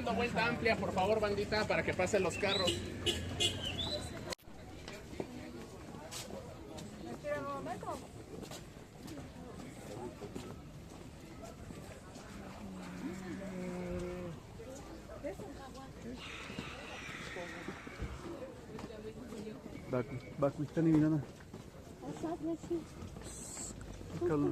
dando vuelta amplia, por favor, bandita, para que pasen los carros. Baku ikan ini mana? Asapnya sih. Kalau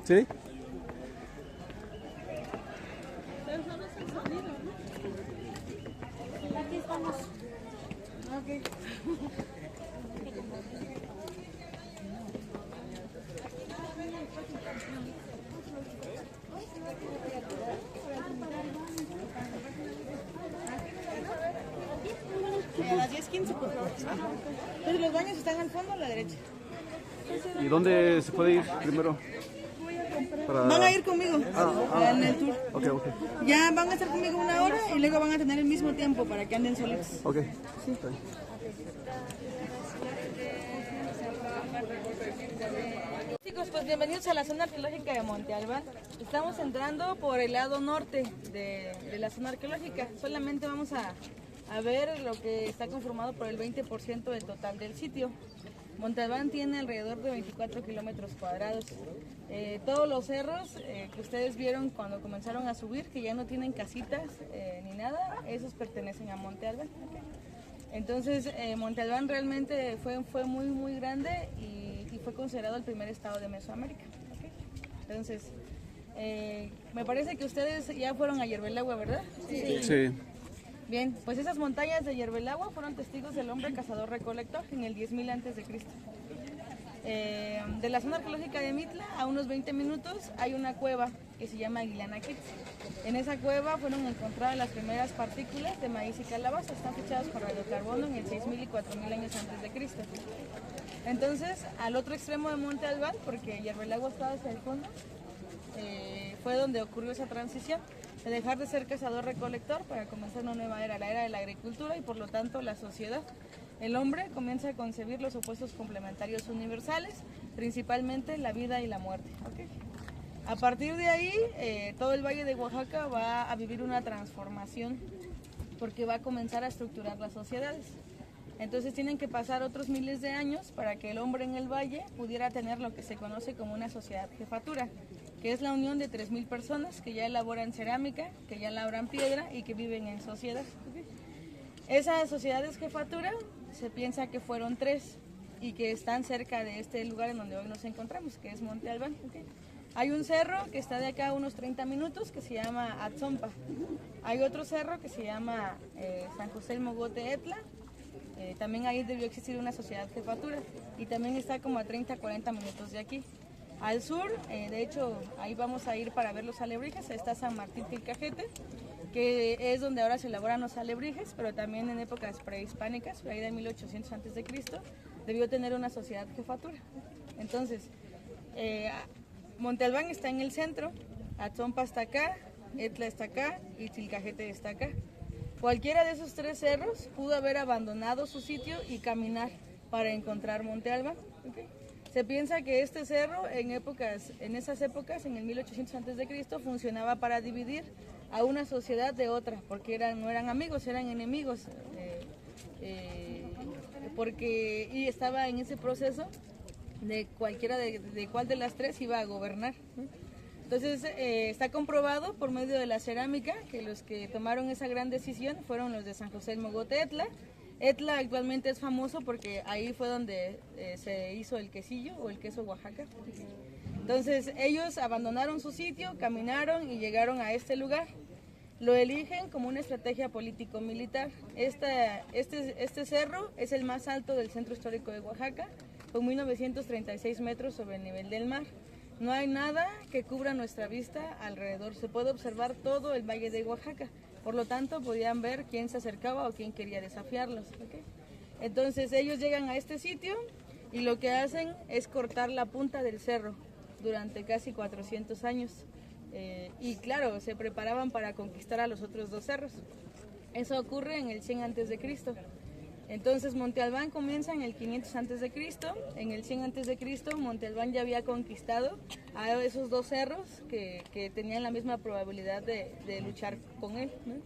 ¿sí? Aquí estamos. Okay. A las 10:15, por favor. Entonces, los baños están al fondo a la derecha. ¿Y dónde se puede ir primero? Van a ir conmigo en el tour. Ok, ok. Ya van a estar conmigo 1 hora y luego van a tener el mismo tiempo para que anden solitos. Ok. Sí. Chicos, pues bienvenidos a la zona arqueológica de Monte Albán. Estamos entrando por el lado norte de la zona arqueológica. Solamente vamos a ver lo que está conformado por el 20% del total del sitio. Monte Albán tiene alrededor de 24 kilómetros cuadrados. Todos los cerros que ustedes vieron cuando comenzaron a subir, que ya no tienen casitas ni nada, esos pertenecen a Monte Albán. Entonces, Monte Albán realmente fue muy grande y fue considerado el primer estado de Mesoamérica. Entonces, me parece que ustedes ya fueron a Yerbelagua, ¿verdad? Sí. Bien, pues esas montañas de Yerbelagua fueron testigos del hombre cazador-recolector en el 10.000 a.C. De la zona arqueológica de Mitla, a unos 20 minutos, hay una cueva que se llama Aguilanaquitz. En esa cueva fueron encontradas las primeras partículas de maíz y calabaza. Están fechadas por radiocarbono en el 6.000 y 4.000 años antes de Cristo. Entonces, al otro extremo de Monte Albán, porque Yerbelagua estaba hacia el fondo, fue donde ocurrió esa transición de dejar de ser cazador-recolector para comenzar una nueva era, la era de la agricultura y por lo tanto la sociedad. El hombre comienza a concebir los opuestos complementarios universales, principalmente la vida y la muerte. ¿Okay? A partir de ahí, todo el Valle de Oaxaca va a vivir una transformación porque va a comenzar a estructurar las sociedades. Entonces tienen que pasar otros miles de años para que el hombre en el valle pudiera tener lo que se conoce como una sociedad jefatura, que es la unión de 3.000 personas que ya elaboran cerámica, que ya labran piedra y que viven en sociedad. Esas sociedades jefatura se piensa que fueron 3 y que están cerca de este lugar en donde hoy nos encontramos, que es Monte Albán. Hay un cerro que está de acá a unos 30 minutos que se llama Atzompa. Hay otro cerro que se llama San José el Mogote Etla. También ahí debió existir una sociedad jefatura y también está como a 30-40 minutos de aquí. Al sur, de hecho, ahí vamos a ir para ver los alebrijes, está San Martín Tilcajete, que es donde ahora se elaboran los alebrijes, pero también en épocas prehispánicas, por ahí de 1800 a.C., debió tener una sociedad jefatura. Entonces, Monte Albán está en el centro, Atzompa está acá, Etla está acá y Tilcajete está acá. Cualquiera de esos 3 cerros pudo haber abandonado su sitio y caminar para encontrar Monte Albán. ¿Okay? Se piensa que este cerro en esas épocas, en el 1800 a.C., funcionaba para dividir a una sociedad de otra, porque no eran amigos, eran enemigos, y estaba en ese proceso de cualquiera de cuál de las 3 iba a gobernar. Entonces está comprobado por medio de la cerámica que los que tomaron esa gran decisión fueron los de San José el Mogote Etla. Etla actualmente es famoso porque ahí fue donde se hizo el quesillo o el queso Oaxaca. Entonces ellos abandonaron su sitio, caminaron y llegaron a este lugar. Lo eligen como una estrategia político-militar. Este cerro es el más alto del centro histórico de Oaxaca con 1936 metros sobre el nivel del mar. No hay nada que cubra nuestra vista alrededor, se puede observar todo el valle de Oaxaca, por lo tanto podían ver quién se acercaba o quién quería desafiarlos. ¿Okay? Entonces ellos llegan a este sitio y lo que hacen es cortar la punta del cerro durante casi 400 años. Y claro, se preparaban para conquistar a los otros dos cerros. Eso ocurre en el 100 a.C. Entonces Monte Albán comienza en el 500 a.C. En el 100 a.C. Monte Albán ya había conquistado a esos dos cerros que tenían la misma probabilidad de luchar con él, ¿no?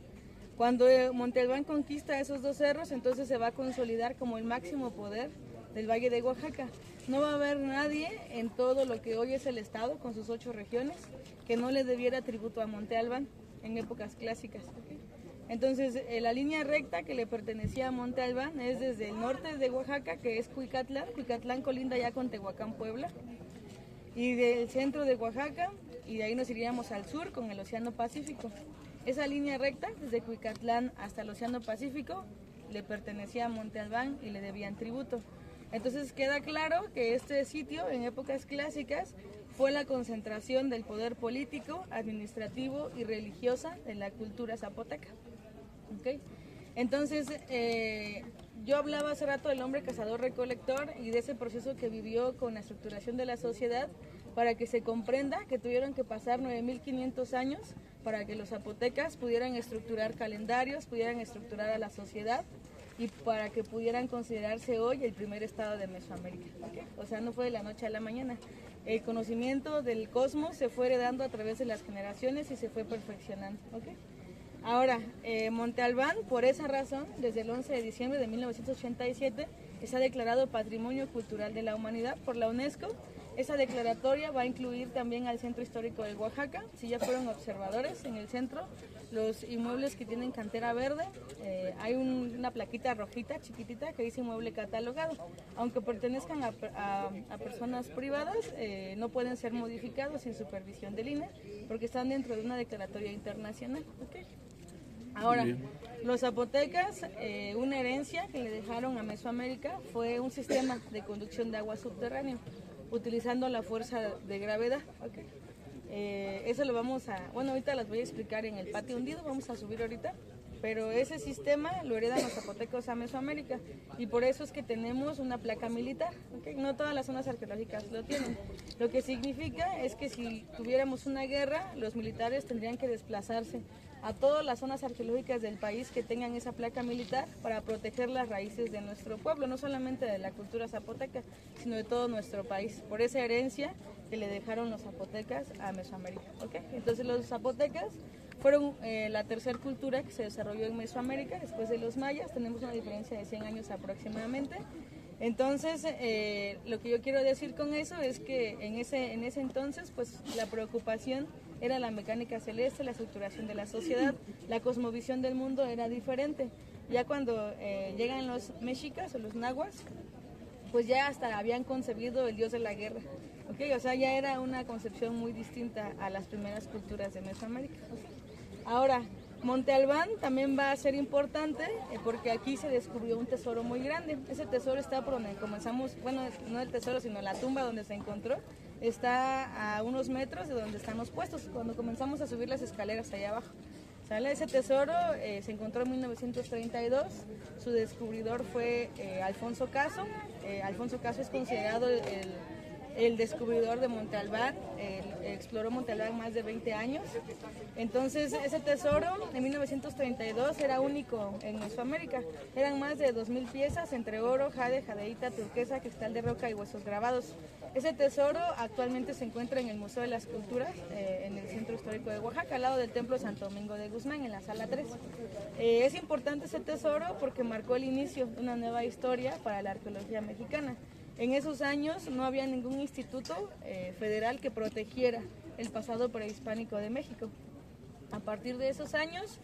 Cuando Monte Albán conquista esos dos cerros, entonces se va a consolidar como el máximo poder del Valle de Oaxaca. No va a haber nadie en todo lo que hoy es el estado, con sus 8 regiones, que no le debiera tributo a Monte Albán en épocas clásicas. ¿Okay? Entonces, la línea recta que le pertenecía a Monte Albán es desde el norte de Oaxaca, que es Cuicatlán. Cuicatlán colinda ya con Tehuacán, Puebla, y del centro de Oaxaca, y de ahí nos iríamos al sur con el Océano Pacífico. Esa línea recta, desde Cuicatlán hasta el Océano Pacífico, le pertenecía a Monte Albán y le debían tributo. Entonces queda claro que este sitio en épocas clásicas fue la concentración del poder político, administrativo y religiosa de la cultura zapoteca. ¿Okay? Entonces, yo hablaba hace rato del hombre cazador-recolector y de ese proceso que vivió con la estructuración de la sociedad para que se comprenda que tuvieron que pasar 9.500 años para que los zapotecas pudieran estructurar calendarios, pudieran estructurar a la sociedad y para que pudieran considerarse hoy el primer estado de Mesoamérica. ¿Okay? O sea, no fue de la noche a la mañana. El conocimiento del cosmos se fue heredando a través de las generaciones y se fue perfeccionando. ¿Okay? Ahora, Monte Albán, por esa razón, desde el 11 de diciembre de 1987, está declarado Patrimonio Cultural de la Humanidad por la UNESCO. Esa declaratoria va a incluir también al Centro Histórico de Oaxaca. Si ya fueron observadores en el centro, los inmuebles que tienen cantera verde, hay una plaquita rojita, chiquitita, que dice inmueble catalogado. Aunque pertenezcan a personas privadas, no pueden ser modificados sin supervisión del INE, porque están dentro de una declaratoria internacional. ¿Okay? Ahora, los zapotecas, una herencia que le dejaron a Mesoamérica fue un sistema de conducción de agua subterráneo, utilizando la fuerza de gravedad. Okay. Eso lo vamos a, bueno, ahorita las voy a explicar en el patio hundido, vamos a subir ahorita, pero ese sistema lo heredan los zapotecos a Mesoamérica y por eso es que tenemos una placa militar. Okay. No todas las zonas arqueológicas lo tienen. Lo que significa es que si tuviéramos una guerra, los militares tendrían que desplazarse a todas las zonas arqueológicas del país que tengan esa placa militar para proteger las raíces de nuestro pueblo, no solamente de la cultura zapoteca, sino de todo nuestro país, por esa herencia que le dejaron los zapotecas a Mesoamérica. ¿Okay? Entonces los zapotecas fueron la tercera cultura que se desarrolló en Mesoamérica después de los mayas. Tenemos una diferencia de 100 años aproximadamente. Entonces, lo que yo quiero decir con eso es que en ese entonces, pues la preocupación era la mecánica celeste, la estructuración de la sociedad, la cosmovisión del mundo era diferente. Ya cuando llegan los mexicas o los nahuas, pues ya hasta habían concebido el dios de la guerra. ¿Okay? O sea, ya era una concepción muy distinta a las primeras culturas de Mesoamérica. ¿Okay? Ahora, Monte Albán también va a ser importante porque aquí se descubrió un tesoro muy grande. Ese tesoro está por donde comenzamos, bueno, no el tesoro, sino la tumba donde se encontró. Está a unos metros de donde están los puestos, cuando comenzamos a subir las escaleras allá abajo. ¿Sale? Ese tesoro se encontró en 1932, su descubridor fue Alfonso Caso. Alfonso Caso es considerado el descubridor de Monte Albán, exploró Monte Albán más de 20 años. Entonces ese tesoro en 1932 era único en Mesoamérica. Eran más de 2.000 piezas entre oro, jade, jadeíta, turquesa, cristal de roca y huesos grabados. Ese tesoro actualmente se encuentra en el Museo de las Culturas, en el Centro Histórico de Oaxaca, al lado del Templo Santo Domingo de Guzmán, en la Sala 3. Es importante ese tesoro porque marcó el inicio de una nueva historia para la arqueología mexicana. En esos años no había ningún instituto federal que protegiera el pasado prehispánico de México. A partir de esos años,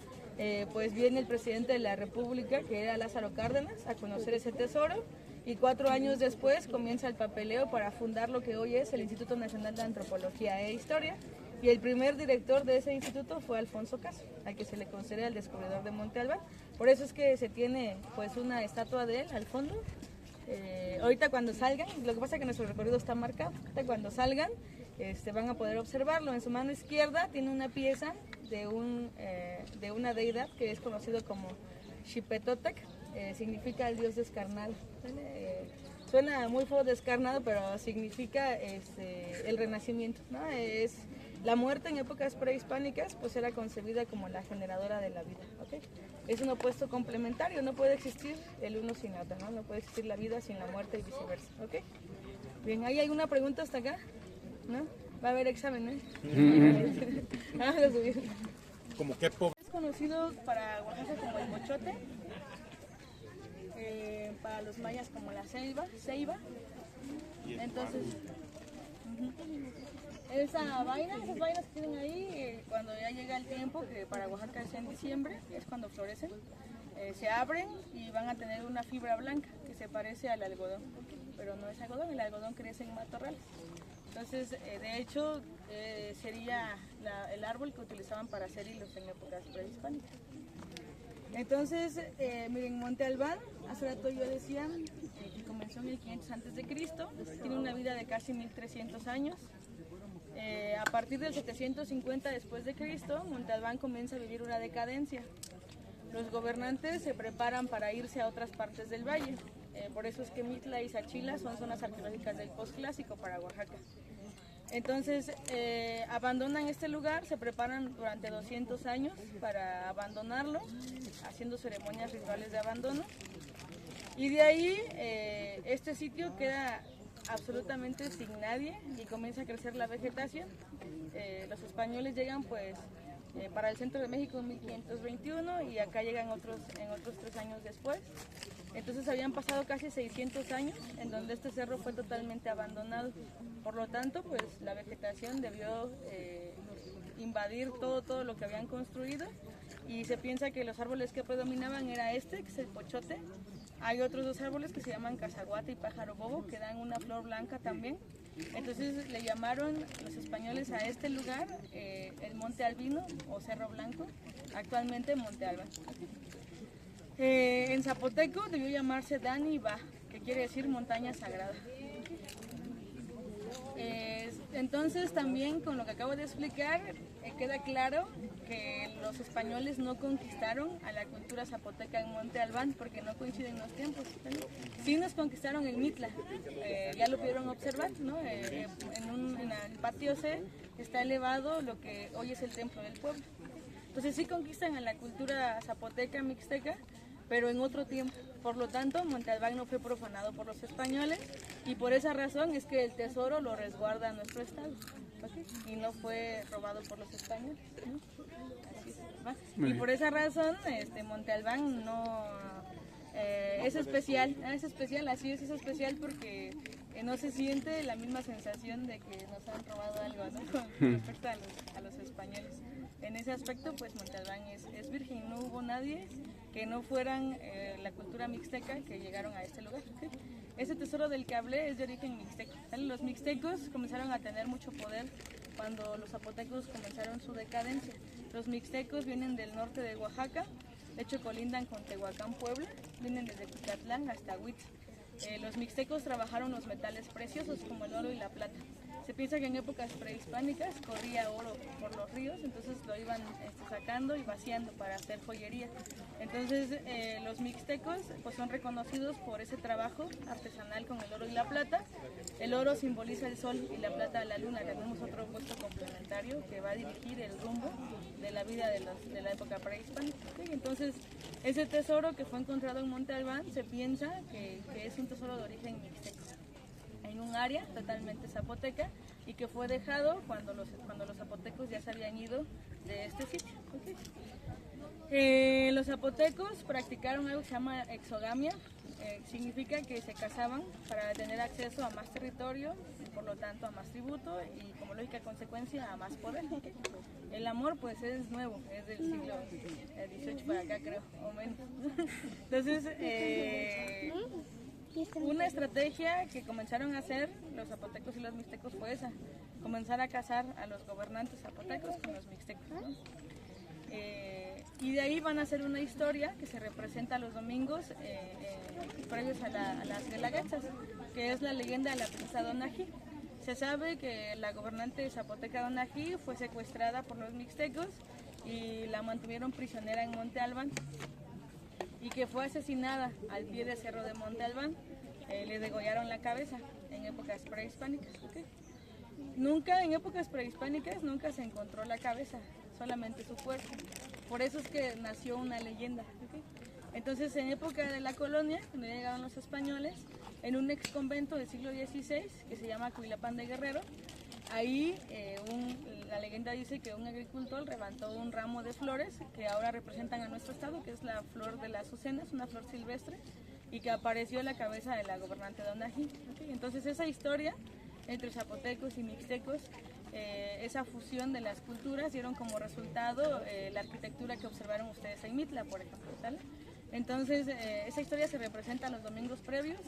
pues viene el presidente de la República, que era Lázaro Cárdenas, a conocer ese tesoro, y 4 años después comienza el papeleo para fundar lo que hoy es el Instituto Nacional de Antropología e Historia, y el primer director de ese instituto fue Alfonso Caso, al que se le considera el descubridor de Monte Albán. Por eso es que se tiene pues una estatua de él al fondo, Ahorita cuando salgan, lo que pasa es que nuestro recorrido está marcado, ahorita cuando salgan van a poder observarlo. En su mano izquierda tiene una pieza de una deidad que es conocido como Xipetotec, significa el dios descarnado. Suena muy feo descarnado, pero significa el renacimiento, ¿no? Es la muerte en épocas prehispánicas, pues era concebida como la generadora de la vida, ¿ok? Es un opuesto complementario, no puede existir el uno sin otro, ¿no? No puede existir la vida sin la muerte y viceversa, ¿ok? Bien, ¿hay alguna pregunta hasta acá? ¿No? Va a haber examen, ¿eh? Vamos a subir. Como que Es conocido para Oaxaca como el mochote, para los mayas como la ceiba. Entonces, esas vainas que tienen ahí, cuando ya llega el tiempo, que para Oaxaca es en diciembre, es cuando florecen, se abren y van a tener una fibra blanca que se parece al algodón, pero no es algodón, el algodón crece en matorrales. Entonces, de hecho, sería el árbol que utilizaban para hacer hilos en épocas prehispánicas. Entonces, miren, Monte Albán, hace rato yo decía que comenzó en el 500 a.C., tiene una vida de casi 1300 años. A partir del 750 después de Cristo, Monte Albán comienza a vivir una decadencia. Los gobernantes se preparan para irse a otras partes del valle. Por eso es que Mitla y Sachila son zonas arqueológicas del posclásico para Oaxaca. Entonces abandonan este lugar, se preparan durante 200 años para abandonarlo, haciendo ceremonias rituales de abandono. Y de ahí este sitio queda absolutamente sin nadie y comienza a crecer la vegetación. Los españoles llegan pues para el centro de México en 1521 y acá llegan en otros 3 años después. Entonces habían pasado casi 600 años en donde este cerro fue totalmente abandonado. Por lo tanto, pues la vegetación debió invadir todo lo que habían construido y se piensa que los árboles que predominaban era que es el pochote. Hay otros 2 árboles que se llaman cazaguate y pájaro bobo, que dan una flor blanca también. Entonces le llamaron los españoles a este lugar el Monte Albino o Cerro Blanco, actualmente Monte Albán. En zapoteco debió llamarse Dani Ba, que quiere decir montaña sagrada. Entonces también con lo que acabo de explicar queda claro que los españoles no conquistaron a la cultura zapoteca en Monte Albán porque no coinciden los tiempos, ¿vale? Sí nos conquistaron en Mitla, ya lo pudieron observar, ¿no? En el patio C está elevado lo que hoy es el templo del pueblo. Entonces sí conquistan a la cultura zapoteca, mixteca, pero en otro tiempo. Por lo tanto, Monte Albán no fue profanado por los españoles y por esa razón es que el tesoro lo resguarda nuestro estado, ¿okay? Y no fue robado por los españoles, ¿no? Así es, ¿va? Y por esa razón Monte Albán no es especial, así es especial porque no se siente la misma sensación de que nos han robado algo, ¿no? Con respecto a los españoles. En ese aspecto, pues Monte Albán es virgen, no hubo nadie que no fueran la cultura mixteca que llegaron a este lugar. ¿Okay? Ese tesoro del que hablé es de origen mixteco. ¿Vale? Los mixtecos comenzaron a tener mucho poder cuando los zapotecos comenzaron su decadencia. Los mixtecos vienen del norte de Oaxaca, de hecho colindan con Tehuacán, Puebla, vienen desde Cucatlán hasta Huitz. Los mixtecos trabajaron los metales preciosos como el oro y la plata. Se piensa que en épocas prehispánicas corría oro por los ríos, entonces lo iban sacando y vaciando para hacer joyería. Entonces los mixtecos pues, son reconocidos por ese trabajo artesanal con el oro y la plata. El oro simboliza el sol y la plata la luna. Tenemos otro puesto complementario que va a dirigir el rumbo de la vida de la época prehispánica. ¿Sí? Entonces ese tesoro que fue encontrado en Monte Albán se piensa que es un tesoro de origen mixteco, en un área totalmente zapoteca y que fue dejado cuando los zapotecos ya se habían ido de este sitio. ¿Okay? Los zapotecos practicaron algo que se llama exogamia, significa que se casaban para tener acceso a más territorio y por lo tanto a más tributo y como lógica consecuencia a más poder. El amor pues es nuevo, es del siglo XVIII para acá creo, o menos. Entonces una estrategia que comenzaron a hacer los zapotecos y los mixtecos fue esa, comenzar a casar a los gobernantes zapotecos con los mixtecos, ¿no? Y de ahí van a hacer una historia que se representa los domingos previos a las Guelaguetzas, que es la leyenda de la princesa Donají. Se sabe que la gobernante zapoteca Donají fue secuestrada por los mixtecos y la mantuvieron prisionera en Monte Albán, y que fue asesinada al pie del cerro de Monte Albán. Le degollaron la cabeza en épocas prehispánicas. ¿Okay? Nunca, en épocas prehispánicas, nunca se encontró la cabeza, solamente su cuerpo. Por eso es que nació una leyenda. ¿Okay? Entonces, en época de la colonia, cuando llegaron los españoles, en un ex convento del siglo XVI, que se llama Cuilapán de Guerrero, ahí la leyenda dice que un agricultor levantó un ramo de flores que ahora representan a nuestro estado, que es la flor de las azucenas, una flor silvestre, y que apareció en la cabeza de la gobernante Donají. ¿Okay? Entonces esa historia entre zapotecos y mixtecos, esa fusión de las culturas dieron como resultado la arquitectura que observaron ustedes en Mitla, por ejemplo, ¿sale? Entonces esa historia se representa los domingos previos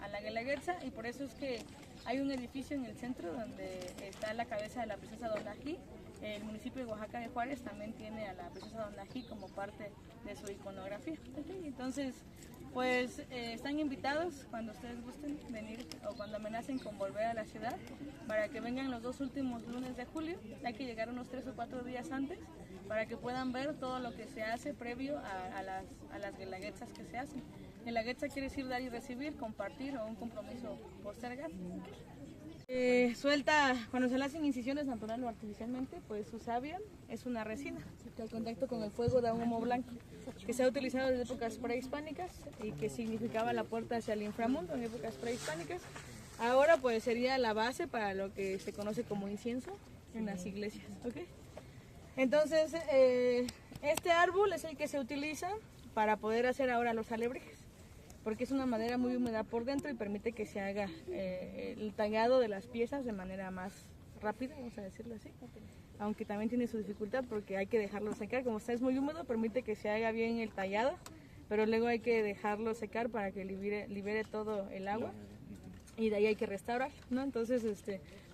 a la Guelaguetza, y por eso es que hay un edificio en el centro donde está la cabeza de la princesa Donají. El municipio de Oaxaca de Juárez también tiene a la princesa Donají como parte de su iconografía. ¿Okay? Entonces, pues están invitados cuando ustedes gusten venir o cuando amenacen con volver a la ciudad para que vengan los 2 últimos lunes de julio. Hay que llegar unos 3 o 4 días antes para que puedan ver todo lo que se hace previo a las guelaguetzas que se hacen. Guelaguetza quiere decir dar y recibir, compartir o un compromiso postergado. Suelta, cuando se le hacen incisiones natural o artificialmente, pues su savia es una resina que al contacto con el fuego da un humo blanco, que se ha utilizado desde épocas prehispánicas y que significaba la puerta hacia el inframundo en épocas prehispánicas. Ahora pues sería la base para lo que se conoce como incienso en las iglesias. ¿Okay? Entonces este árbol es el que se utiliza para poder hacer ahora los alebrijes, porque es una madera muy húmeda por dentro y permite que se haga el tallado de las piezas de manera más rápida, vamos a decirlo así. Aunque también tiene su dificultad porque hay que dejarlo secar, como está es muy húmedo, permite que se haga bien el tallado, pero luego hay que dejarlo secar para que libere todo el agua, y de ahí hay que restaurar, ¿no? Entonces,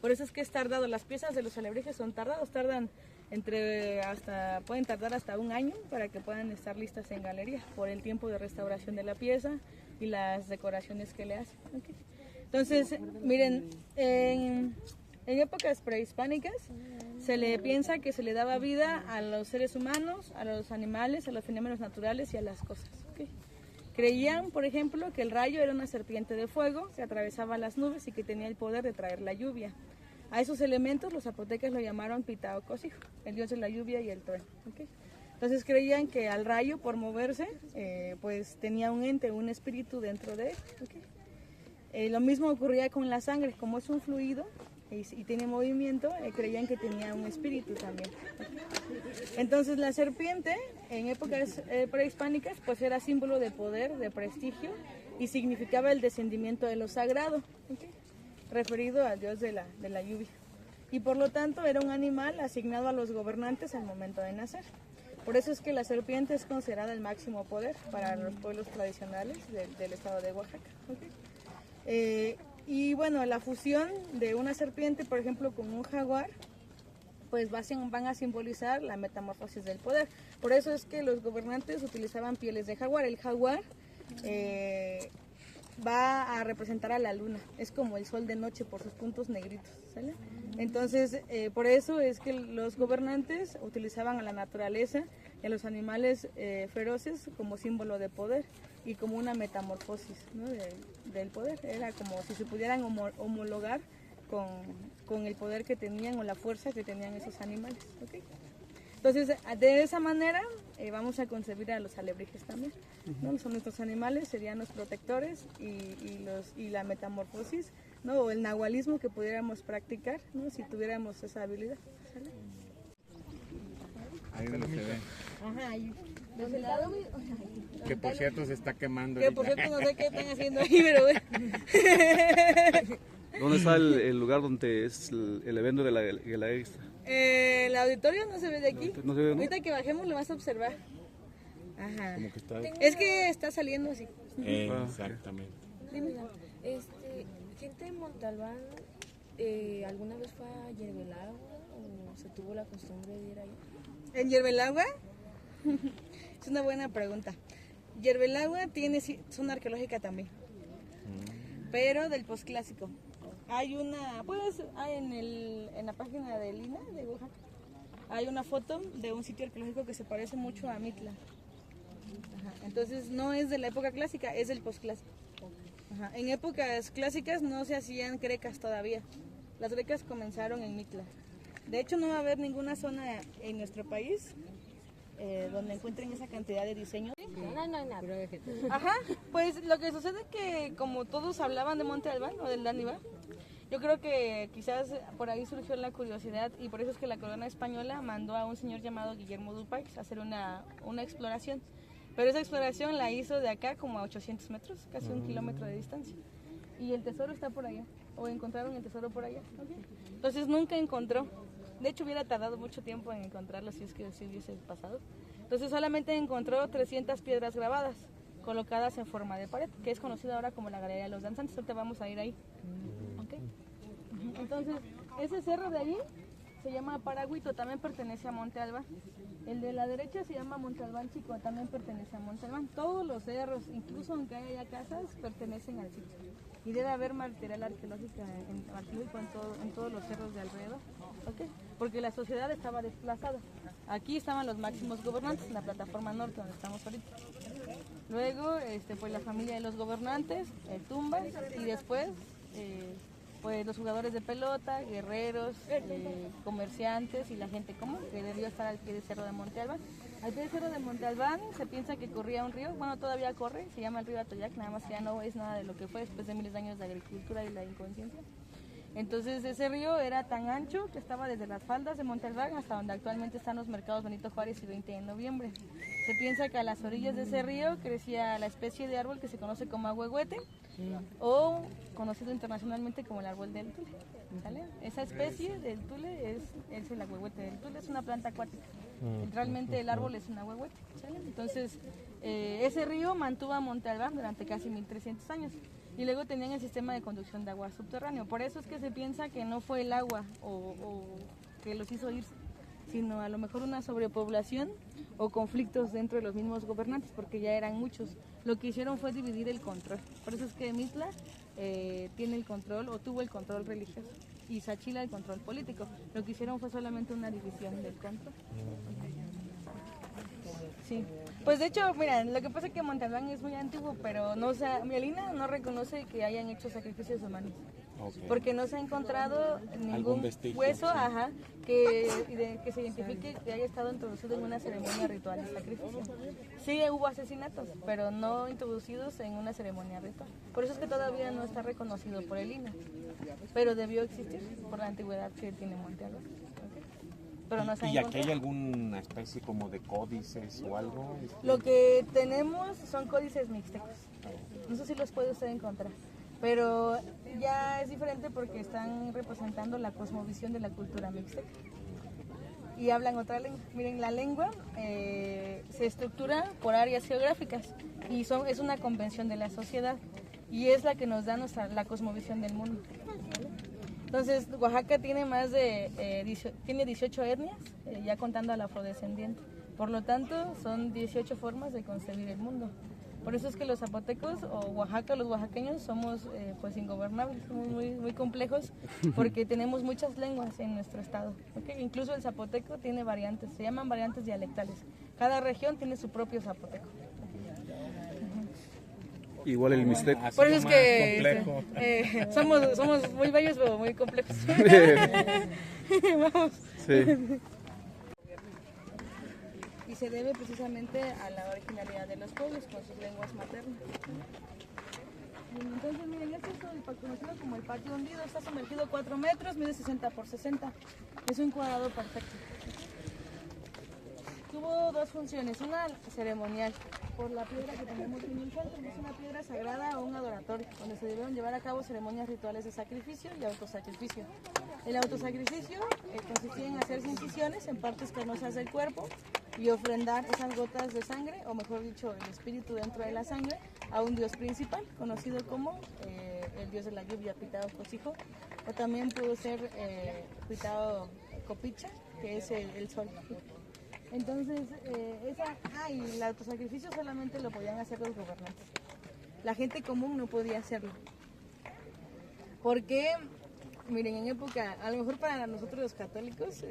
por eso es que es tardado. Las piezas de los alebrijes son tardados, pueden tardar hasta 1 año para que puedan estar listas en galería por el tiempo de restauración de la pieza y las decoraciones que le hacen. ¿Okay? Entonces, miren, en épocas prehispánicas se le piensa que se le daba vida a los seres humanos, a los animales, a los fenómenos naturales y a las cosas. ¿Okay? Creían, por ejemplo, que el rayo era una serpiente de fuego que atravesaba las nubes y que tenía el poder de traer la lluvia. A esos elementos los zapotecas lo llamaron Pitaocosijo, el dios de la lluvia y el trueno. ¿Okay? Entonces creían que al rayo, por moverse, pues tenía un ente, un espíritu dentro de él. ¿Okay? Lo mismo ocurría con la sangre, como es un fluido y tiene movimiento, creían que tenía un espíritu también. ¿Okay? Entonces la serpiente, en épocas prehispánicas, pues era símbolo de poder, de prestigio, y significaba el descendimiento de lo sagrado. ¿Okay? Referido al dios de la lluvia, y por lo tanto era un animal asignado a los gobernantes al momento de nacer. Por eso es que la serpiente es considerada el máximo poder para los pueblos tradicionales del estado de Oaxaca. ¿Okay? Y bueno, la fusión de una serpiente, por ejemplo, con un jaguar, pues van a simbolizar la metamorfosis del poder. Por eso es que los gobernantes utilizaban pieles de jaguar. El jaguar va a representar a la luna, es como el sol de noche por sus puntos negritos, ¿sale? Entonces, por eso es que los gobernantes utilizaban a la naturaleza y a los animales feroces como símbolo de poder y como una metamorfosis, ¿no? del poder. Era como si se pudieran homologar con el poder que tenían o la fuerza que tenían esos animales. ¿Okay? Entonces, de esa manera vamos a concebir a los alebrijes también, ¿no? Son nuestros animales, serían los protectores y la metamorfosis, ¿no? O el nahualismo que pudiéramos practicar, ¿no? Si tuviéramos esa habilidad. ¿Sale? Ahí donde se ve. Ajá, ahí. ¿Desde el lado? Que por cierto se está quemando. Que por cierto no sé qué están haciendo ahí, pero bueno. ¿Dónde está el lugar donde es el evento de la Guelaguetza? El auditorio no se ve de aquí. ¿No se ve, no? Ahorita que bajemos lo vas a observar. Ajá. Como que está... Es que está saliendo así. Exactamente. Dime. Gente de Montalbán, ¿alguna vez fue a Hierve el Agua o se tuvo la costumbre de ir ahí? ¿En Hierve el Agua? Es una buena pregunta. Yerbelagua tiene zona arqueológica también, pero del posclásico. Hay una, pues, en la página de Lina, de Oaxaca, hay una foto de un sitio arqueológico que se parece mucho a Mitla. Ajá. Entonces no es de la época clásica, es del posclásico. Ajá. En épocas clásicas no se hacían grecas todavía. Las grecas comenzaron en Mitla. De hecho no va a haber ninguna zona en nuestro país donde encuentren esa cantidad de diseño. Ajá, pues lo que sucede es que como todos hablaban de Monte Albán o del Dániva, yo creo que quizás por ahí surgió la curiosidad y por eso es que la corona española mandó a un señor llamado Guillermo Dupaix a hacer una exploración. Pero esa exploración la hizo de acá como a 800 metros, casi 1 kilómetro de distancia. Y el tesoro está por allá, o encontraron el tesoro por allá. Entonces nunca encontró. De hecho hubiera tardado mucho tiempo en encontrarlo si es que sí hubiese pasado. Entonces solamente encontró 300 piedras grabadas, colocadas en forma de pared, que es conocida ahora como la Galería de los Danzantes. Ahorita vamos a ir ahí. ¿Okay? Entonces, ese cerro de allí se llama Paraguito, también pertenece a Monte Albán. El de la derecha se llama Monte Albán Chico, también pertenece a Monte Albán. Todos los cerros, incluso aunque haya casas, pertenecen al sitio. Y debe haber material arqueológico en todos los cerros de alrededor, ¿okay? Porque la sociedad estaba desplazada. Aquí estaban los máximos gobernantes en la plataforma norte donde estamos ahorita. Luego, pues la familia de los gobernantes, tumbas, y después, pues los jugadores de pelota, guerreros, comerciantes y la gente común que debió estar al pie del cerro de Monte Albán. Al pie del cerro de Monte Albán se piensa que corría un río, bueno, todavía corre, se llama el río Atoyac, nada más que ya no es nada de lo que fue después de miles de años de agricultura y la inconsciencia. Entonces ese río era tan ancho que estaba desde las faldas de Monte Albán hasta donde actualmente están los mercados Benito Juárez y 20 de noviembre. Se piensa que a las orillas de ese río crecía la especie de árbol que se conoce como ahuehuete o conocido internacionalmente como el árbol del tule. ¿Sale? Esa especie del tule es el ahuehuete del tule, es una planta acuática. Realmente el árbol es un ahuehuete. ¿Sale? Entonces ese río mantuvo a Monte Albán durante casi 1300 años. Y luego tenían el sistema de conducción de agua subterráneo. Por eso es que se piensa que no fue el agua o que los hizo irse, sino a lo mejor una sobrepoblación o conflictos dentro de los mismos gobernantes, porque ya eran muchos. Lo que hicieron fue dividir el control. Por eso es que Mitla tiene el control o tuvo el control religioso y Sachila el control político. Lo que hicieron fue solamente una división del control. Sí, pues de hecho, mira, lo que pasa es que Monte Albán es muy antiguo, pero no, o sea, Mielina no reconoce que hayan hecho sacrificios humanos, porque no se ha encontrado ningún hueso, que se identifique que haya estado introducido en una ceremonia ritual de sacrificio. Sí hubo asesinatos, pero no introducidos en una ceremonia ritual. Por eso es que todavía no está reconocido por el INE, pero debió existir por la antigüedad que tiene Monte Albán. Pero no se ¿Y aquí hay alguna especie como de códices o algo? Lo que tenemos son códices mixtecos. No sé si los puede usted encontrar, pero ya es diferente porque están representando la cosmovisión de la cultura mixteca y hablan otra lengua. Miren, la lengua se estructura por áreas geográficas y es una convención de la sociedad y es la que nos da la cosmovisión del mundo. Entonces, Oaxaca tiene tiene 18 etnias, ya contando al afrodescendiente. Por lo tanto, son 18 formas de concebir el mundo. Por eso es que los zapotecos o Oaxaca, los oaxaqueños, somos pues ingobernables, somos muy complejos porque tenemos muchas lenguas en nuestro estado. ¿Okay? Incluso el zapoteco tiene variantes, se llaman variantes dialectales. Cada región tiene su propio zapoteco. Igual el mixteco. Por eso es que somos muy bellos pero muy complejos. Vamos. Sí. Y se debe precisamente a la originalidad de los pueblos con sus lenguas maternas. Entonces, miren, este es el conocido como el patio hundido, está sumergido 4 metros, mide 60 por 60. Es un cuadrado perfecto. Tuvo dos funciones, una ceremonial, por la piedra que tenemos en el centro, es una piedra sagrada o un adoratorio, donde se debieron llevar a cabo ceremonias rituales de sacrificio y autosacrificio. El autosacrificio consistía en hacerse incisiones en partes carnosas del cuerpo y ofrendar esas gotas de sangre, o mejor dicho, el espíritu dentro de la sangre, a un dios principal, conocido como el dios de la lluvia, Pitao Cosijo, o también pudo ser Pitao Copicha, que es el sol. Entonces, y el autosacrificio solamente lo podían hacer los gobernantes. La gente común no podía hacerlo. Porque, miren, en época, a lo mejor para nosotros los católicos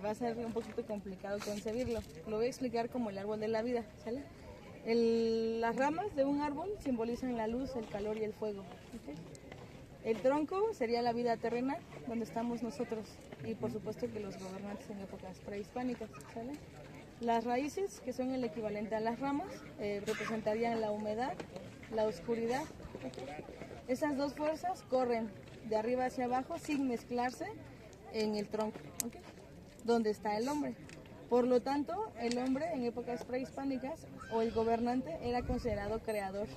va a ser un poquito complicado concebirlo. Lo voy a explicar como el árbol de la vida, ¿sale? Las ramas de un árbol simbolizan la luz, el calor y el fuego. ¿Okay? El tronco sería la vida terrenal, donde estamos nosotros, y por supuesto que los gobernantes en épocas prehispánicas, ¿sale? Las raíces, que son el equivalente a las ramas, representarían la humedad, la oscuridad. ¿Okay? Esas dos fuerzas corren de arriba hacia abajo sin mezclarse en el tronco, ¿okay? Donde está el hombre. Por lo tanto, el hombre en épocas prehispánicas o el gobernante era considerado creador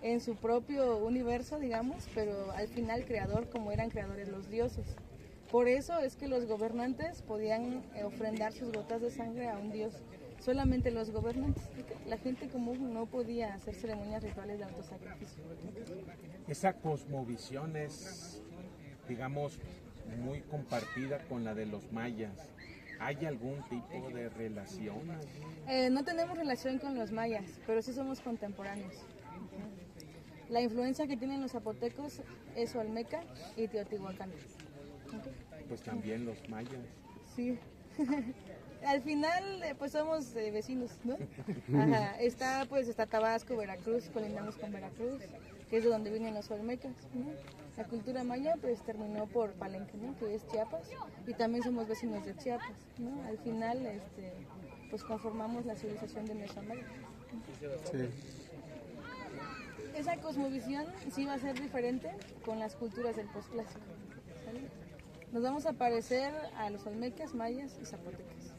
en su propio universo, digamos, pero al final creador como eran creadores los dioses. Por eso es que los gobernantes podían ofrendar sus gotas de sangre a un dios. Solamente los gobernantes. La gente común no podía hacer ceremonias rituales de autosacrificio. Esa cosmovisión es, digamos, muy compartida con la de los mayas. ¿Hay algún tipo de relación? No tenemos relación con los mayas, pero sí somos contemporáneos. La influencia que tienen los zapotecos es olmeca y teotihuacana. Pues también los mayas. Sí. Al final, pues somos vecinos, ¿no? Ajá. Está Tabasco, Veracruz, colindamos con Veracruz, que es de donde vienen los olmecas, ¿no? La cultura maya pues terminó por Palenque, ¿no? Que es Chiapas, y también somos vecinos de Chiapas, ¿no? Al final, pues conformamos la civilización de Mesoamérica. Sí. Esa cosmovisión sí va a ser diferente con las culturas del posclásico, ¿sale? Nos vamos a parecer a los olmecas, mayas y zapotecas.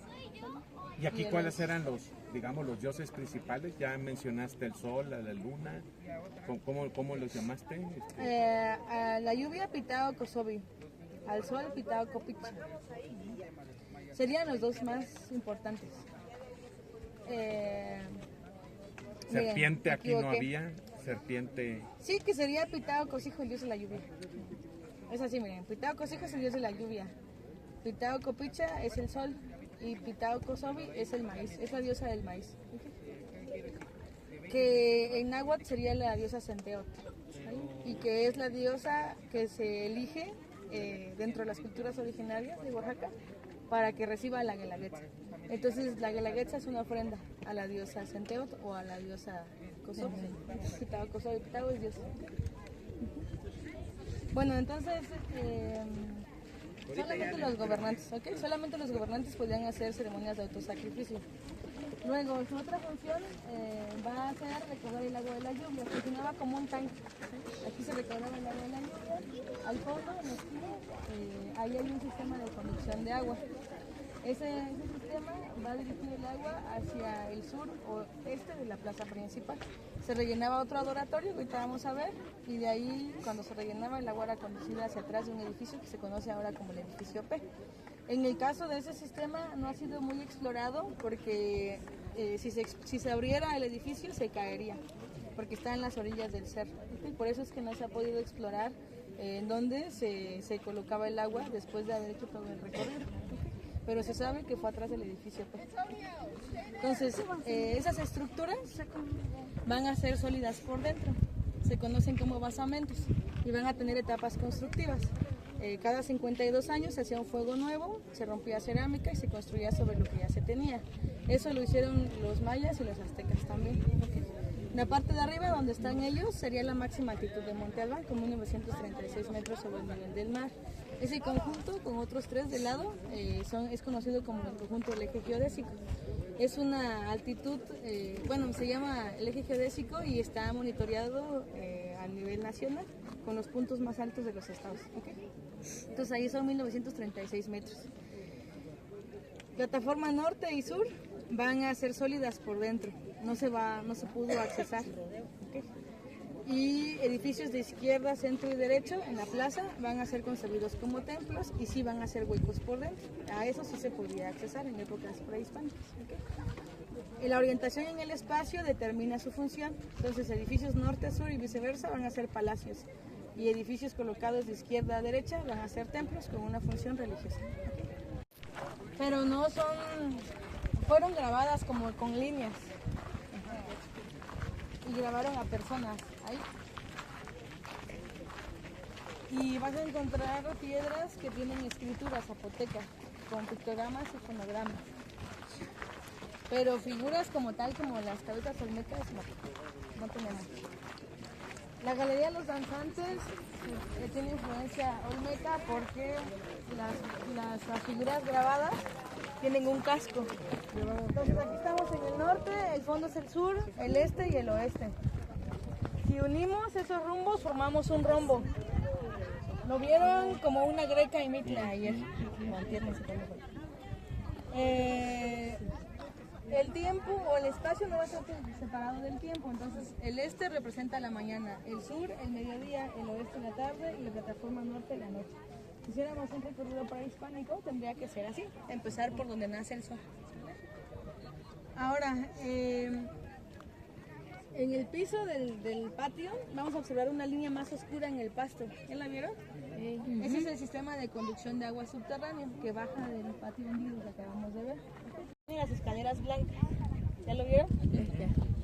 ¿Y aquí cuáles eran los dioses principales? Ya mencionaste el sol, a la luna. ¿Cómo los llamaste? A la lluvia, Pitao Kosovi. Al sol, Pitao Copicha. Serían los dos más importantes. Serpiente aquí no había. Serpiente. Sí, que sería Pitao Cosijo, el dios de la lluvia. Es así, miren. Pitao Cosijo es el dios de la lluvia. Pitao Copicha es el sol. Y Pitao Kosovi es el maíz, es la diosa del maíz. Que en náhuatl sería la diosa Centeot, ¿vale? Y que es la diosa que se elige dentro de las culturas originarias de Oaxaca para que reciba la guelaguetza. Entonces la guelaguetza es una ofrenda a la diosa Centeot o a la diosa Kosovi. Pitao Kosovi, Pitao es diosa. Bueno, entonces solamente los gobernantes, ¿ok? Solamente los gobernantes podían hacer ceremonias de autosacrificio. Luego, su otra función va a ser recaudar el agua de la lluvia. Funcionaba como un tanque. ¿Sí? Aquí se recaudaba el agua de la lluvia. Al fondo, en la esquina, ahí hay un sistema de conducción de agua. Ese sistema va a dirigir el agua hacia el sur o este de la plaza principal. Se rellenaba otro adoratorio, que ahorita vamos a ver, y de ahí, cuando se rellenaba, el agua era conducida hacia atrás de un edificio que se conoce ahora como el edificio P. En el caso de ese sistema no ha sido muy explorado porque si se abriera el edificio se caería, porque está en las orillas del cerro. ¿Okay? Por eso es que no se ha podido explorar en dónde se colocaba el agua después de haber hecho todo el recorrido. ¿Okay? Pero se sabe que fue atrás del edificio P. Entonces, esas estructuras van a ser sólidas por dentro, se conocen como basamentos y van a tener etapas constructivas. Cada 52 años se hacía un fuego nuevo, se rompía cerámica y se construía sobre lo que ya se tenía. Eso lo hicieron los mayas y los aztecas también. ¿Okay? La parte de arriba, donde están ellos, sería la máxima altitud de Monte Albán, con 1936 metros sobre el nivel del mar. Ese conjunto, con otros tres de lado, es conocido como el conjunto del eje geodésico. Es una altitud, se llama el eje geodésico y está monitoreado a nivel nacional con los puntos más altos de los estados. ¿Okay? Entonces ahí son 1936 metros. Plataforma norte y sur van a ser sólidas por dentro, no se pudo accesar. ¿Okay? Y edificios de izquierda, centro y derecho en la plaza van a ser concebidos como templos y sí van a ser huecos por dentro. A eso sí se podía accesar en épocas prehispánicas. ¿Okay? La orientación en el espacio determina su función. Entonces edificios norte, sur y viceversa van a ser palacios y edificios colocados de izquierda a derecha van a ser templos con una función religiosa. ¿Okay? Pero no son fueron grabadas como con líneas. Y grabaron a personas ahí. Y vas a encontrar piedras que tienen escrituras zapotecas, con pictogramas y fonogramas. Pero figuras como tal, como las cabezas olmecas, no tenemos. La Galería de los Danzantes tiene influencia olmeca porque las figuras grabadas tienen un casco. Entonces aquí estamos en el norte, el fondo es el sur, el este y el oeste. Si unimos esos rumbos formamos un rombo. Lo vieron como una greca y mitla ayer. El tiempo o el espacio no va a estar separado del tiempo, entonces el este representa la mañana, el sur el mediodía, el oeste la tarde y la plataforma norte la noche. Si hiciéramos un recorrido prehispánico tendría que ser así, empezar por donde nace el sol. Ahora, en el piso del patio vamos a observar una línea más oscura en el pasto. ¿Ya la vieron? Ese es el sistema de conducción de agua subterránea que baja del patio hundido que acabamos de ver. Las escaleras blancas. ¿Ya lo vieron?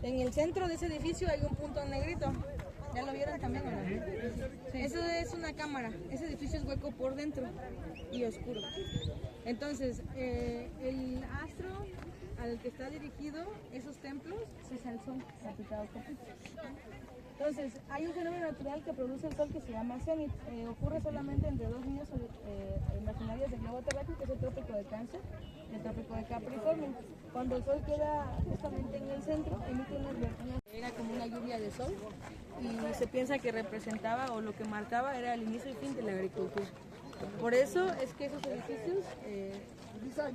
En el centro de ese edificio hay un punto negrito. ¿Ya lo vieron también? Sí. Eso es una cámara. Ese edificio es hueco por dentro y oscuro. Entonces, el astro al que está dirigido esos templos es el sol, aplicado Copito. Entonces, hay un fenómeno natural que produce el sol que se llama cenit. Ocurre solamente entre dos líneas imaginarias del globo terráqueo, que es el trópico de Cáncer y el trópico de Capricornio. Cuando el sol queda justamente en el centro, emite unas vertientes. Era como una lluvia de sol y se piensa que representaba o lo que marcaba era el inicio y fin de la agricultura. Por eso es que esos edificios,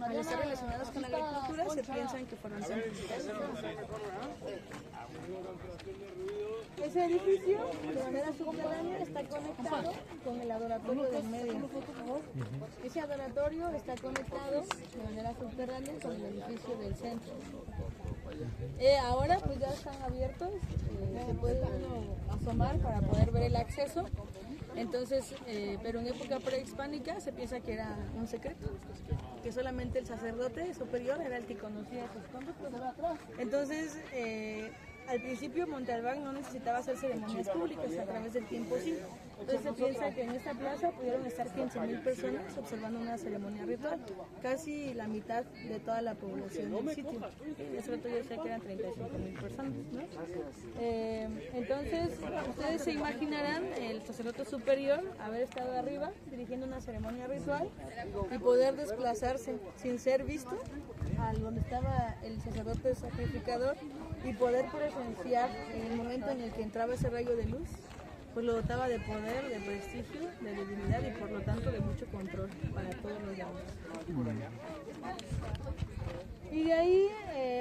al estar relacionados con la agricultura, se piensan que fueron centros. Ese edificio, de manera subterránea, está conectado con el adoratorio del medio. Ese adoratorio está conectado de manera subterránea con el edificio del centro. Ahora pues ya están abiertos, se puede uno asomar para poder ver el acceso. Entonces, pero en época prehispánica se piensa que era un secreto, que solamente el sacerdote superior era el que conocía sus conductos. Entonces, al principio Monte Albán no necesitaba hacer ceremonias públicas, a través del tiempo sí. Entonces se piensa que en esta plaza pudieron estar 15,000 personas observando una ceremonia ritual, casi la mitad de toda la población del sitio. Ese rato yo decía que eran 35,000 personas, ¿no? Entonces ustedes se imaginarán el sacerdote superior haber estado arriba dirigiendo una ceremonia ritual y poder desplazarse sin ser visto al donde estaba el sacerdote sacrificador y poder presenciar en el momento en el que entraba ese rayo de luz, pues lo dotaba de poder, de prestigio, de divinidad y por lo tanto de mucho control para todos los demás. Y de ahí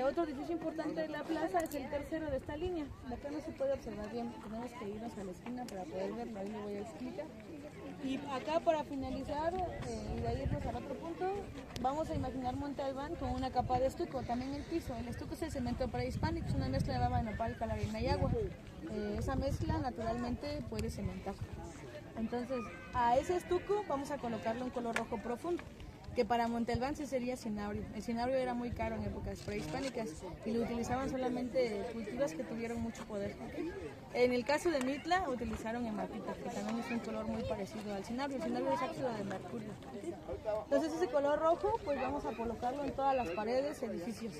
otro edificio importante de la plaza es el tercero de esta línea. De acá no se puede observar bien, tenemos que irnos a la esquina para poder verlo, ahí lo voy a explicar. Y acá para finalizar, y de ahí irnos al otro punto, vamos a imaginar Monte Albán con una capa de estuco, también el piso. El estuco es el cemento prehispánico, es una mezcla de baba de nopal, cal, arena y agua. Esa mezcla naturalmente puede cementar. Entonces, a ese estuco vamos a colocarle un color rojo profundo, que para Monte Albán sí sería cinabrio. El cinabrio era muy caro en épocas prehispánicas y lo utilizaban solamente cultivos que tuvieron mucho poder. En el caso de Mitla utilizaron hematita, que también es un color muy parecido al cinabrio. El cinabrio es ácido de mercurio. Entonces ese color rojo pues vamos a colocarlo en todas las paredes, edificios.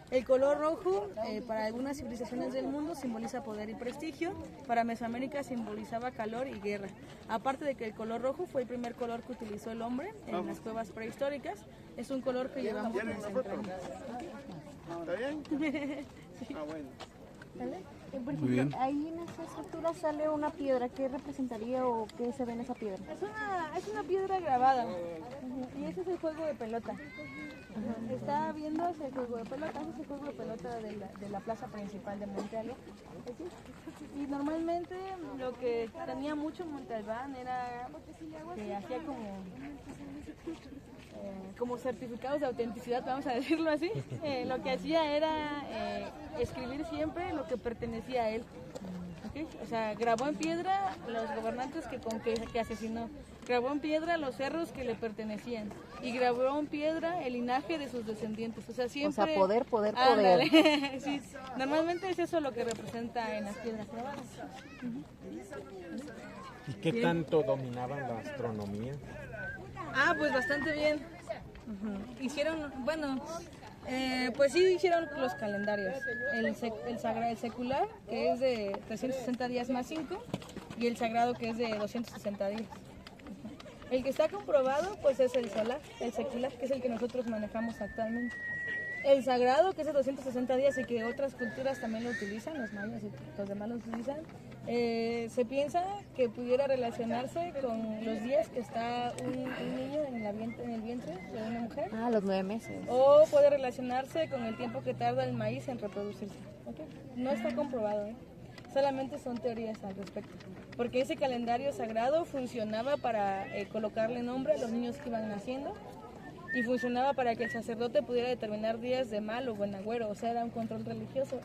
El color rojo para algunas civilizaciones del mundo simboliza poder y prestigio, para Mesoamérica simbolizaba calor y guerra. Aparte de que el color rojo fue el primer color que utilizó el hombre en las cuevas prehistóricas, es un color que llevamos en las entrañas. ¿Está bien? Sí. Ah, bueno. ¿Vale? Por ejemplo, ahí en esa estructura sale una piedra. ¿Qué representaría o qué se ve en esa piedra? Es una piedra grabada y ese es el juego de pelota. Está viendo ese juego de pelota, ese es el juego de pelota de la plaza principal de Monte Albán. Y normalmente lo que tenía mucho Monte Albán era que hacía como certificados de autenticidad, vamos a decirlo así. Lo que hacía era escribir siempre lo que pertenecía a él. ¿ok? O sea, grabó en piedra los gobernantes que asesinó, grabó en piedra los cerros que le pertenecían y grabó en piedra el linaje de sus descendientes. O sea, siempre... O sea, poder. Ándale. Sí, normalmente es eso lo que representa en las piedras grabadas. ¿Y qué tanto dominaban la astronomía? Pues bastante bien. Hicieron, bueno, pues sí hicieron los calendarios. El secular, que es de 360 días más 5, y el sagrado, que es de 260 días. El que está comprobado, pues es el solar, el secular, que es el que nosotros manejamos actualmente. El sagrado, que es de 260 días y que otras culturas también lo utilizan, los mayas y los demás lo utilizan, se piensa que pudiera relacionarse con los días que está un niño en el vientre de una mujer. Los 9 meses. O puede relacionarse con el tiempo que tarda el maíz en reproducirse. ¿Ok? No está comprobado, solamente son teorías al respecto. Porque ese calendario sagrado funcionaba para colocarle nombre a los niños que iban naciendo y funcionaba para que el sacerdote pudiera determinar días de mal o buen agüero. O sea, era un control religioso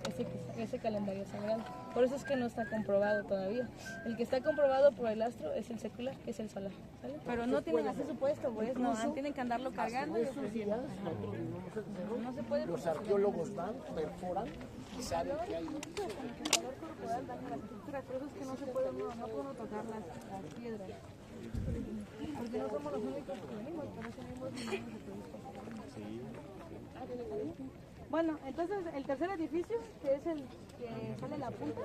ese calendario sagrado. Por eso es que no está comprobado todavía. El que está comprobado por el astro es el secular, que es el solar. ¿Sale? Pero no tienen así su puesto, pues, no, tienen que andarlo cargando y ofreciendo. No se puede. Los arqueólogos van, perforan y saben que hay... Por eso es que no se puede, no podemos tocar las piedras. Porque no somos los únicos que venimos, por eso venimos. Bueno, entonces el tercer edificio, que es el que sale en la punta,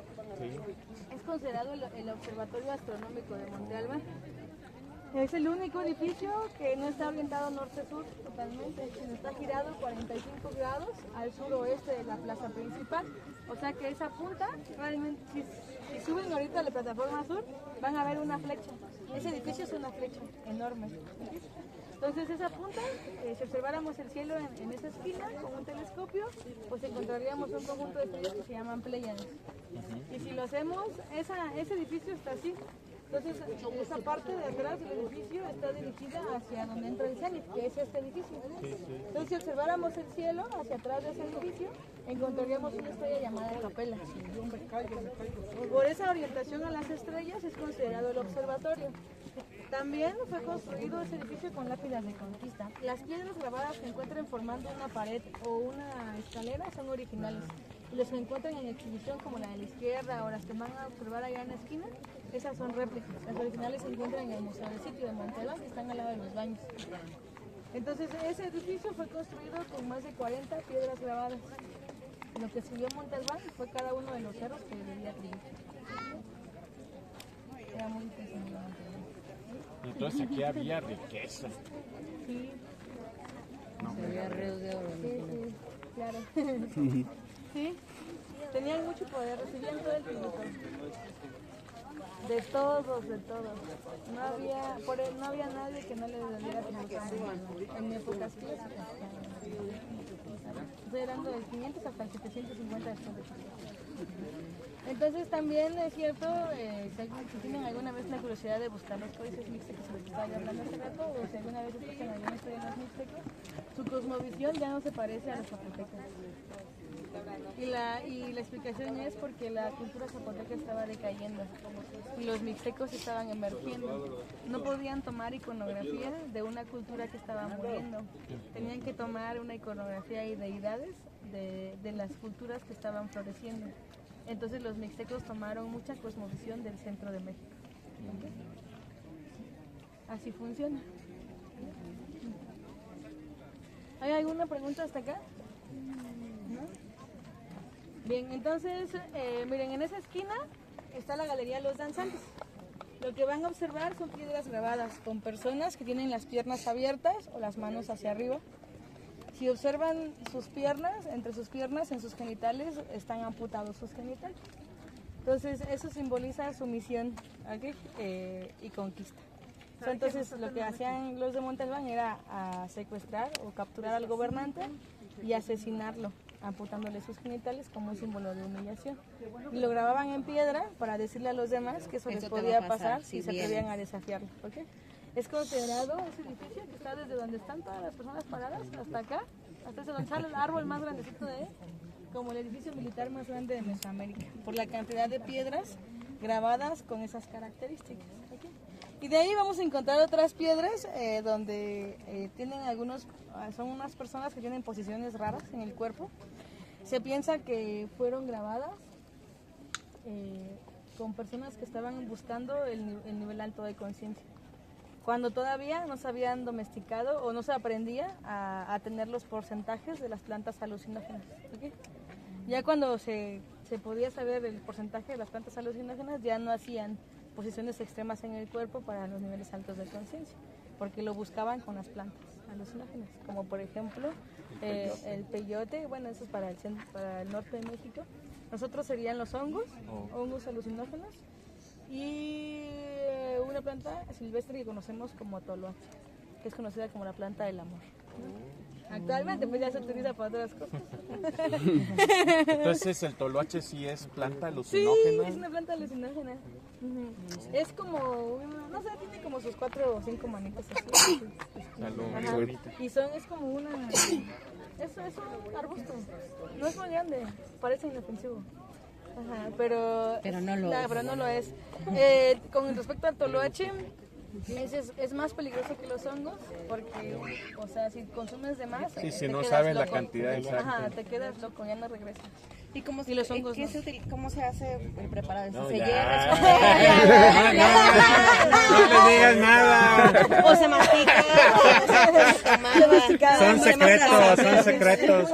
es considerado el Observatorio Astronómico de Monte Albán. Es el único edificio que no está orientado norte-sur totalmente, sino está girado 45 grados al suroeste de la plaza principal. O sea que esa punta, realmente, si suben ahorita a la plataforma sur, van a ver una flecha. Ese edificio es una flecha enorme. Entonces esa punta, si observáramos el cielo en esa esquina con un telescopio, pues encontraríamos un conjunto de estrellas que se llaman Pléyades. Y si lo hacemos, ese edificio está así. Entonces, esa parte de atrás del edificio está dirigida hacia donde entra el cenit, que es este edificio. Entonces, si observáramos el cielo hacia atrás de ese edificio, encontraríamos una estrella llamada Capella. Por esa orientación a las estrellas es considerado el observatorio. También fue construido ese edificio con lápidas de conquista. Las piedras grabadas que encuentran formando una pared o una escalera son originales. Y los que encuentran en exhibición, como la de la izquierda o las que van a observar allá en la esquina, esas son réplicas. Las originales se encuentran en el Museo del Sitio de Monte Albán, que están al lado de los baños. Entonces, ese edificio fue construido con más de 40 piedras grabadas. Lo que subió Monte Albán fue cada uno de los cerros que debía tributo. Era muy difícil Monte Albán. Entonces aquí había riqueza. Sí. Había ríos de oro. Sí, claro. Sí, tenían mucho poder, recibían todo el tributo. De todos. No había nadie que no le doliera tributo en épocas clásicas. Estoy hablando del 500 hasta el 750 después de Cristo. Entonces también es cierto, si tienen alguna vez la curiosidad de buscar los códices mixtecos, los que estaba hablando hace rato, o si alguna vez escuchan alguna historia de los mixtecos, su cosmovisión ya no se parece a los zapotecas. Y la explicación es porque la cultura zapoteca estaba decayendo y los mixtecos estaban emergiendo. No podían tomar iconografía de una cultura que estaba muriendo. Tenían que tomar una iconografía y deidades de las culturas que estaban floreciendo. Entonces los mixtecos tomaron mucha cosmovisión del centro de México. ¿Okay? Así funciona. ¿Hay alguna pregunta hasta acá? ¿No? Bien, entonces, miren, en esa esquina está la Galería Los Danzantes. Lo que van a observar son piedras grabadas con personas que tienen las piernas abiertas o las manos hacia arriba. Si observan sus piernas, entre sus piernas, en sus genitales, están amputados sus genitales. Entonces, eso simboliza sumisión, ¿okay? Y conquista. Entonces, lo que hacían los de Monte Albán era secuestrar o capturar al gobernante y asesinarlo, amputándole sus genitales como un símbolo de humillación. Y lo grababan en piedra para decirle a los demás que eso les podía pasar si se atrevían a desafiarlo. ¿Okay? Es considerado ese edificio que está desde donde están todas las personas paradas hasta acá, hasta ese donde sale el árbol más grandecito de él, como el edificio militar más grande de Mesoamérica, por la cantidad de piedras grabadas con esas características. ¿Ok? Y de ahí vamos a encontrar otras piedras donde tienen son unas personas que tienen posiciones raras en el cuerpo. Se piensa que fueron grabadas con personas que estaban buscando el nivel alto de conciencia, cuando todavía no se habían domesticado o no se aprendía a tener los porcentajes de las plantas alucinógenas. ¿Okay? Ya cuando se podía saber el porcentaje de las plantas alucinógenas, ya no hacían posiciones extremas en el cuerpo para los niveles altos de conciencia, porque lo buscaban con las plantas alucinógenas, como por ejemplo el peyote. Bueno, eso es para el norte de México. Nosotros serían los hongos alucinógenos, y una planta silvestre que conocemos como toloache, que es conocida como la planta del amor. Actualmente pues ya se utiliza para otras cosas. Entonces el toloache sí es planta alucinógena. Sí, es una planta alucinógena. Es como, no sé, tiene como sus 4 o 5 manitas así. Ajá. Es como una... Es un arbusto. No es muy grande, parece inofensivo. Ajá, pero no lo es. Con respecto al toloache, es más peligroso que los hongos, porque, o sea, si consumes de más, sí, si no sabes la cantidad exacta. Ajá, te quedas loco, ya no regresas. ¿Y cómo Y los hongos cómo se hace el preparado? No, ¿Se ya. hierve? No le digas nada. ¿O se mastica? Son secretos.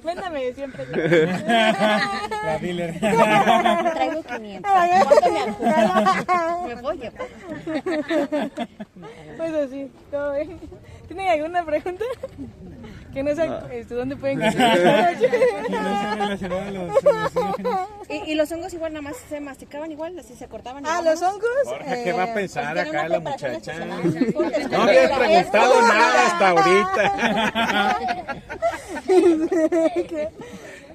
Véndame siempre. La dealer. Traigo 500. ¿Cuánto me ajusta? Me voy a llevar. Pues así, todo bien. ¿Tienen alguna pregunta? Que no sé dónde pueden conseguir. ¿Y los hongos igual nada más se masticaban igual? ¿Así se cortaban? Los hongos. Borja, ¿qué va a pensar tiene acá una la preparación muchacha? especial. No había preguntado nada hasta ahorita.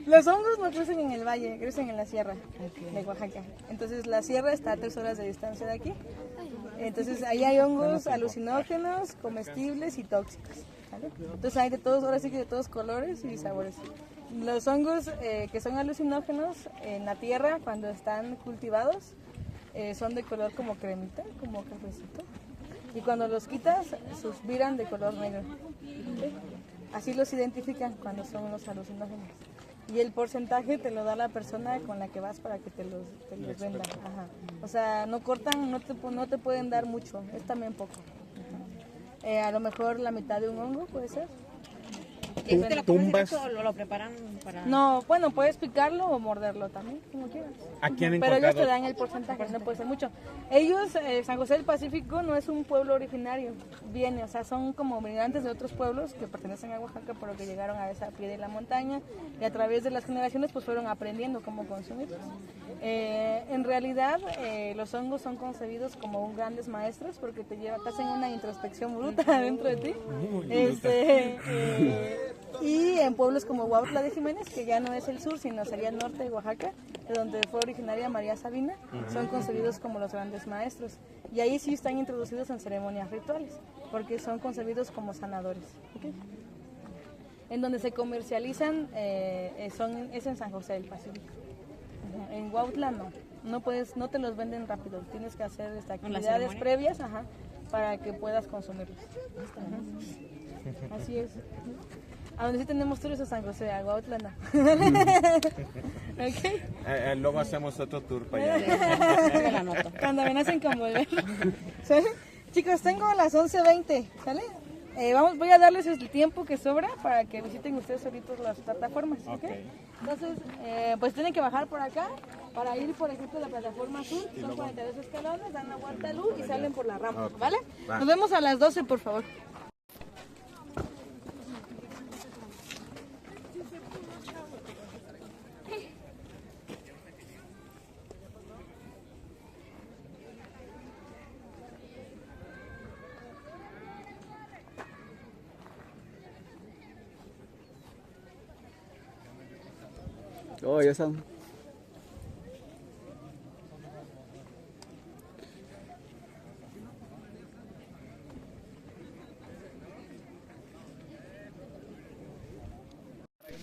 Los hongos no crecen en el valle, crecen en la sierra de Oaxaca. Entonces la sierra está a 3 horas de distancia de aquí. Entonces ahí hay hongos alucinógenos, comestibles y tóxicos. ¿Vale? Entonces hay de todos, ahora sí que de todos colores y sabores. Los hongos que son alucinógenos en la tierra cuando están cultivados son de color como cremita, como cafecito. Y cuando los quitas, suspiran de color negro. ¿Okay? Así los identifican cuando son los alucinógenos. Y el porcentaje te lo da la persona con la que vas para que te los venda. Ajá. O sea, no cortan, no te pueden dar mucho, es también poco. A lo mejor la mitad de un hongo puede ser. ¿Te lo comes Tumbas. directo o lo preparan para...? No, bueno, puedes picarlo o morderlo también, como quieras. Aquí han Pero ellos encontrado. te dan el porcentaje, no puede ser mucho. Ellos, San José del Pacífico no es un pueblo originario, o sea, son como migrantes de otros pueblos que pertenecen a Oaxaca, pero que llegaron a esa pie de la montaña y a través de las generaciones pues fueron aprendiendo cómo consumirlos. En realidad, los hongos son concebidos como grandes maestros porque te hacen una introspección bruta dentro de ti. Y en pueblos como Huautla de Jiménez, que ya no es el sur, sino sería el norte de Oaxaca, de donde fue originaria María Sabina, son concebidos como los grandes maestros. Y ahí sí están introducidos en ceremonias rituales, porque son concebidos como sanadores. ¿Okay? En donde se comercializan es en San José del Pacífico. En Huautla no te los venden rápido, tienes que hacer actividades previas para que puedas consumirlos. Así es. A donde sí tenemos tours a San José, a Huautla no. ¿Okay? Luego hacemos otro tour para allá. Cuando me nacen con volver. ¿Sale? Chicos, tengo las 11:20, ¿sale? Voy a darles el tiempo que sobra para que visiten ustedes solitos las plataformas. ¿Okay? Entonces, pues tienen que bajar por acá para ir, por ejemplo, a la plataforma azul. Son 42 escalones, dan la vuelta a luz y salen por la rampa, ¿vale? Nos vemos a las 12, por favor. Oh, ya están.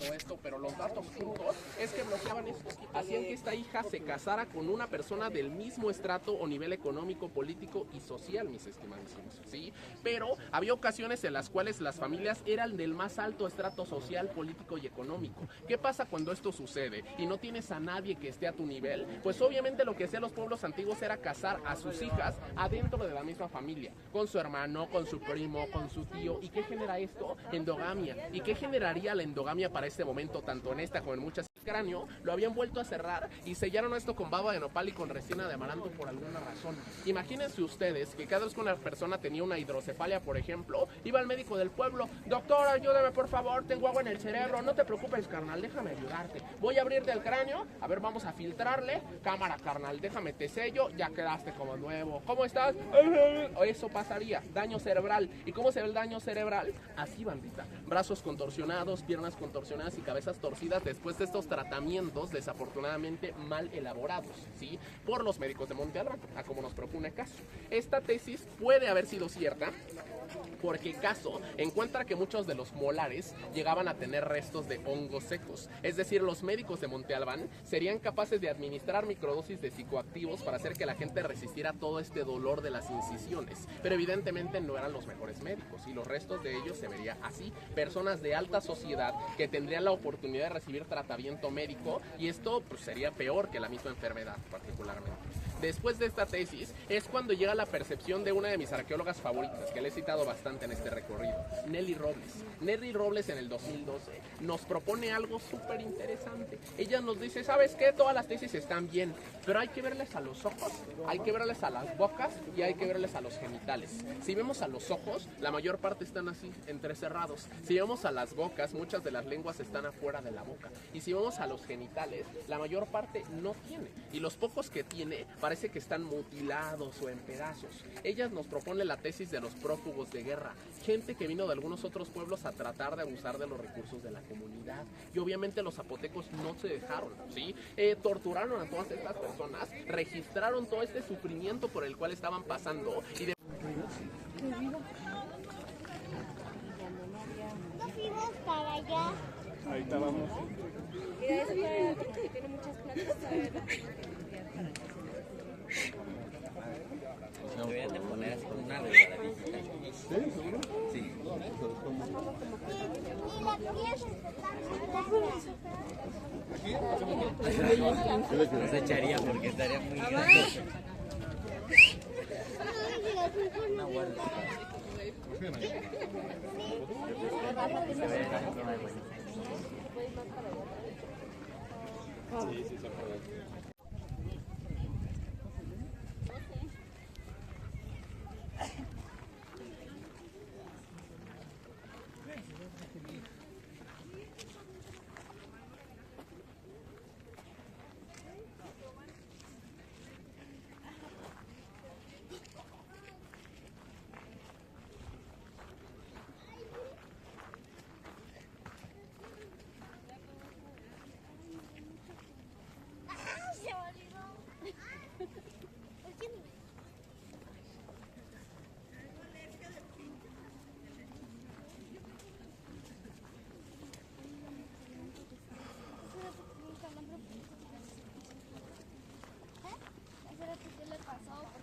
todo esto, pero los datos crudos es que bloqueaban esto. Hacían que esta hija se casara con una persona del mismo estrato o nivel económico, político y social, mis estimadísimos, ¿sí? Pero había ocasiones en las cuales las familias eran del más alto estrato social, político y económico. ¿Qué pasa cuando esto sucede y no tienes a nadie que esté a tu nivel? Pues obviamente lo que hacían los pueblos antiguos era casar a sus hijas adentro de la misma familia, con su hermano, con su primo, con su tío. ¿Y qué genera esto? Endogamia. ¿Y qué generaría la endogamia para este momento, tanto en esta como en muchas? El cráneo lo habían vuelto a cerrar y sellaron esto con baba de nopal y con resina de amaranto por alguna razón. Imagínense ustedes que cada vez que una persona tenía una hidrocefalia, por ejemplo, iba al médico del pueblo: doctor, ayúdame por favor, tengo agua en el cerebro. No te preocupes, carnal, déjame ayudarte. Voy a abrirte el cráneo, a ver, vamos a filtrarle. Cámara, carnal, déjame te sello, ya quedaste como nuevo. ¿Cómo estás? Eso pasaría, daño cerebral. ¿Y cómo se ve el daño cerebral? Así, bandita: brazos contorsionados, piernas contorsionadas y cabezas torcidas después de estos tratamientos desafortunadamente mal elaborados, ¿sí? Por los médicos de Monte Albán, a como nos propone Caso. Esta tesis puede haber sido cierta porque Caso encuentra que muchos de los molares llegaban a tener restos de hongos secos. Es decir, los médicos de Monte Albán serían capaces de administrar microdosis de psicoactivos para hacer que la gente resistiera todo este dolor de las incisiones. Pero evidentemente no eran los mejores médicos y los restos de ellos se vería así: personas de alta sociedad que tendrían la oportunidad de recibir tratamiento médico, y esto pues sería peor que la misma enfermedad particularmente. Después de esta tesis es cuando llega la percepción de una de mis arqueólogas favoritas, que le he citado bastante en este recorrido, Nelly Robles. Nelly Robles en el 2012 nos propone algo súper interesante. Ella nos dice: ¿sabes qué? Todas las tesis están bien, pero hay que verles a los ojos, hay que verles a las bocas y hay que verles a los genitales. Si vemos a los ojos, la mayor parte están así, entrecerrados. Si vemos a las bocas, muchas de las lenguas están afuera de la boca. Y si vemos a los genitales, la mayor parte no tiene. Y los pocos que tiene parece que están mutilados o en pedazos. Ella nos propone la tesis de los prófugos de guerra, gente que vino de algunos otros pueblos a tratar de abusar de los recursos de la comunidad. Y obviamente los zapotecos no se dejaron, ¿sí? Torturaron a todas estas personas, registraron todo este sufrimiento por el cual estaban pasando y de... Nos fuimos para allá. Ahorita vamos. Mira, eso que tiene muchas plantas. Deberían de poner así como una resbaladita. ¿Sí? ¿Seguro? Sí. No se echaría porque estaría muy grande. Una guarda. Sí, sí, se puede. ¿Qué le pasó? ¿Por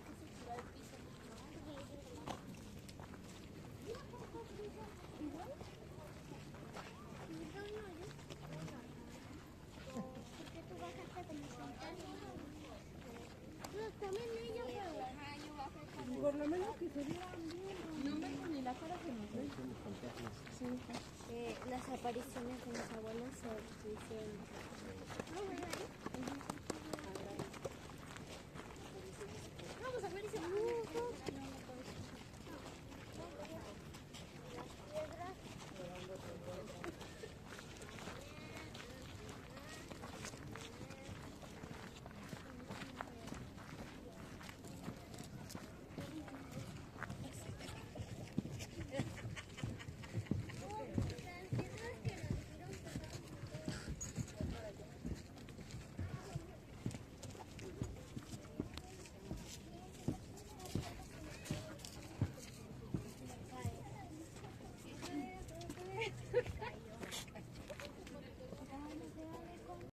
qué se tiró al piso? ¿Por qué tú bajaste como sentado? No, también ellos. Ajá, yo bajé como... Por lo menos que se vieran bien. No me ni la cara que nos ven. Las apariciones de mis abuelos se hicieron.